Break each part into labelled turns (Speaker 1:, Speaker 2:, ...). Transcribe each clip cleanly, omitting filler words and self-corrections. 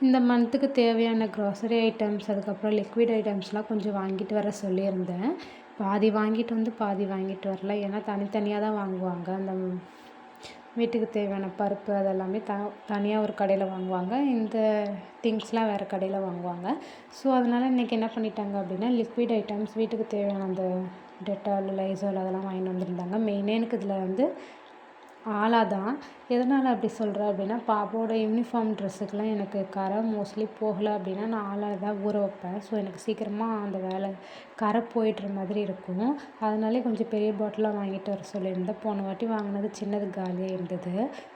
Speaker 1: இந்த மந்த்துக்கு தேவையான க்ராசரி ஐட்டம்ஸ், அதுக்கப்புறம் லிக்விட் ஐட்டம்ஸ்லாம் கொஞ்சம் வாங்கிட்டு வர சொல்லியிருந்தேன். பாதி வாங்கிட்டு வந்து, பாதி வாங்கிட்டு வரல. ஏன்னா தனித்தனியா தான் வாங்குவாங்க. அந்த வீட்டுக்கு தேவையான பருப்பு அதெல்லாமே தனியா ஒரு கடையில் வாங்குவாங்க. இந்த திங்ஸ்லாம் வேறு கடையில் வாங்குவாங்க. ஸோ அதனால் இன்றைக்கி என்ன பண்ணிட்டாங்க அப்படின்னா, லிக்விட் ஐட்டம்ஸ் வீட்டுக்கு தேவையான அந்த டெட்டால், லைசால் அதெல்லாம் வாங்கிட்டு வந்திருந்தாங்க. மெயினே எனக்கு இதில் வந்து ஆலா தான். எதனால் அப்படி சொல்கிறேன் அப்படின்னா, பாப்பாவோட யூனிஃபார்ம் ட்ரெஸ்ஸுக்கெலாம் எனக்கு கரை மோஸ்ட்லி போகலை அப்படின்னா, நான் ஆலால தான் ஊற வைப்பேன். ஸோ எனக்கு சீக்கிரமாக அந்த வேலை கரை போயிடுற மாதிரி இருக்கும். அதனாலே கொஞ்சம் பெரிய பாட்டிலாக வாங்கிட்டு வர சொல்லியிருந்தேன். போன வாட்டி வாங்கினது சின்னது காலியாக இருந்தது.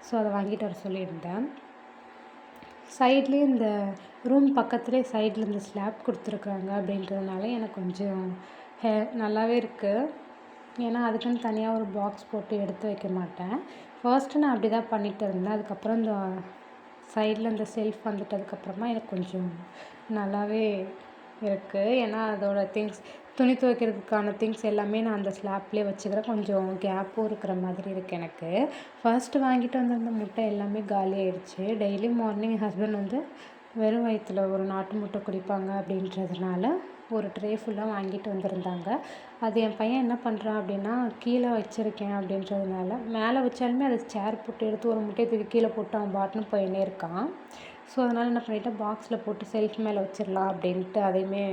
Speaker 1: ஸோ அதை வாங்கிட்டு வர சொல்லியிருந்தேன். சைட்லேயே இந்த ரூம் பக்கத்துலேயே சைடில் இந்த ஸ்லாப் கொடுத்துருக்குறாங்க அப்படின்றதுனால எனக்கு கொஞ்சம் நல்லாவே இருக்குது. ஏன்னா அதுக்குன்னு தனியாக ஒரு பாக்ஸ் போட்டு எடுத்து வைக்க மாட்டேன். ஃபர்ஸ்ட்டு நான் அப்படி தான் பண்ணிகிட்டு இருந்தேன். அதுக்கப்புறம் இந்த சைடில் இந்த செல்ஃப் வந்துட்டதுக்கப்புறமா எனக்கு கொஞ்சம் நல்லாவே இருக்குது. ஏன்னா அதோட திங்ஸ் துணி துவைக்கிறதுக்கான திங்ஸ் எல்லாமே நான் அந்த ஸ்லாப்லேயே வச்சுக்கிறேன். கொஞ்சம் கேப்பும் இருக்கிற மாதிரி இருக்குது எனக்கு. ஃபர்ஸ்ட்டு வாங்கிட்டு வந்திருந்த முட்டை எல்லாமே காலியாகிடுச்சு. டெய்லி மார்னிங் என் ஹஸ்பண்ட் வந்து வெறும் வயிற்றுல ஒரு நாட்டு முட்டை குடிப்பாங்க அப்படின்றதுனால ஒரு ட்ரே ஃபுல்லாக வாங்கிட்டு வந்திருந்தாங்க. அது என் பையன் என்ன பண்ணுறான் அப்படின்னா, கீழே வச்சுருக்கேன் அப்படின்றதுனால மேலே வச்சாலுமே அதை சேர் போட்டு எடுத்து ஒரு முட்டையை தூக்கி கீழே போட்டு அவன் பாட்டுன்னு போயின்னே இருக்கான். ஸோ அதனால் என்ன பண்ணிட்டேன், பாக்ஸில் போட்டு செல்ஃப் மேலே வச்சிடலாம் அப்படின்ட்டு அதையுமே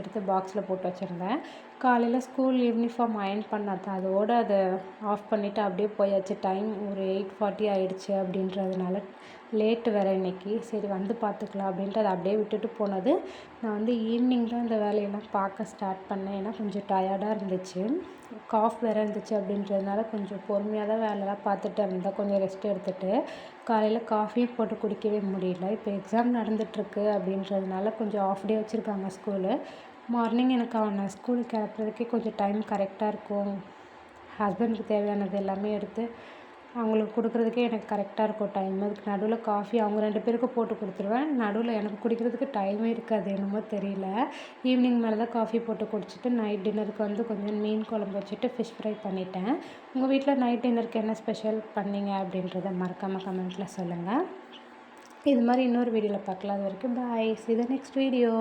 Speaker 1: எடுத்து பாக்ஸில் போட்டு வச்சுருந்தேன். காலையில் ஸ்கூல் யூனிஃபார்ம் அயர்ன் பண்ணாத அதோடு அதை ஆஃப் பண்ணிவிட்டு அப்படியே போயாச்சு. டைம் ஒரு 8:40 ஆகிடுச்சு அப்படின்றதுனால லேட்டு வேறு இன்றைக்கி. சரி வந்து பார்த்துக்கலாம் அப்படின்ட்டு அதை அப்படியே விட்டுட்டு போனது. நான் வந்து ஈவினிங் தான் இந்த வேலையெல்லாம் பார்க்க ஸ்டார்ட் பண்ணேன். ஏன்னா கொஞ்சம் டயர்டாக இருந்துச்சு. காஃப் வேறு இருந்துச்சு அப்படின்றதுனால கொஞ்சம் பொறுமையாக தான் வேலைலாம் பார்த்துட்டு இருந்தேன். கொஞ்சம் ரெஸ்ட் எடுத்துகிட்டு காலையில் காஃபியும் போட்டு குடிக்கவே முடியல. இப்போ எக்ஸாம் நடந்துகிட்ருக்கு அப்படின்றதுனால கொஞ்சம் ஆஃப் டே வச்சுருக்காங்க ஸ்கூலு. மார்னிங் எனக்கு அவனை ஸ்கூலுக்கு கிளப்புறதுக்கே கொஞ்சம் டைம் கரெக்டாக இருக்கும். ஹஸ்பண்டுக்கு தேவையானது எல்லாமே எடுத்து அவங்களுக்கு கொடுக்குறதுக்கே எனக்கு கரெக்டாக இருக்கும் டைம். அதுக்கு நடுவில் காஃபி அவங்க 2 பேருக்கும் போட்டு கொடுத்துருவேன். நடுவில் எனக்கு குடிக்கிறதுக்கு டைமே இருக்காது, என்னமோ தெரியல. ஈவினிங் மேலே தான் காஃபி போட்டு குடிச்சிட்டு நைட் டின்னருக்கு வந்து கொஞ்சம் மீன் குழம்பு வச்சுட்டு ஃபிஷ் ஃப்ரை பண்ணிட்டேன். உங்கள் வீட்டில் நைட் டின்னருக்கு என்ன ஸ்பெஷல் பண்ணீங்க அப்படின்றத மறக்காமல் கமெண்ட்டில் சொல்லுங்கள். இது மாதிரி இன்னொரு வீடியோவில் பார்க்கலாம். அது வரைக்கும் பாய். See you the next video.